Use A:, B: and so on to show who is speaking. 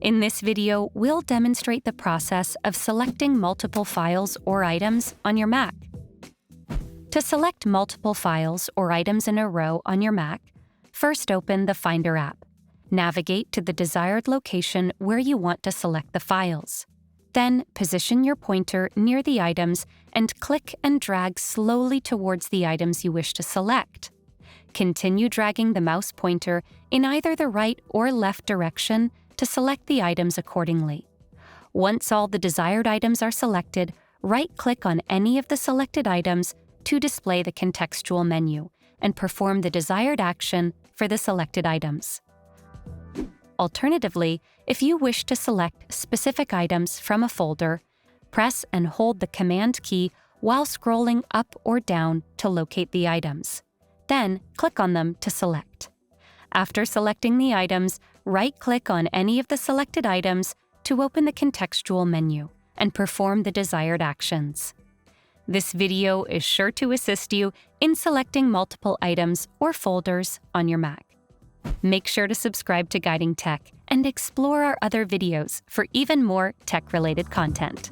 A: In this video, we'll demonstrate the process of selecting multiple files or items on your Mac. To select multiple files or items in a row on your Mac, first open the Finder app. Navigate to the desired location where you want to select the files. Then, position your pointer near the items and click and drag slowly towards the items you wish to select. Continue dragging the mouse pointer in either the right or left direction to select the items accordingly. Once all the desired items are selected, right-click on any of the selected items to display the contextual menu and perform the desired action for the selected items. Alternatively, if you wish to select specific items from a folder, press and hold the Command key while scrolling up or down to locate the items. Then, click on them to select. After selecting the items, right-click on any of the selected items to open the contextual menu and perform the desired actions. This video is sure to assist you in selecting multiple items or folders on your Mac. Make sure to subscribe to Guiding Tech and explore our other videos for even more tech-related content.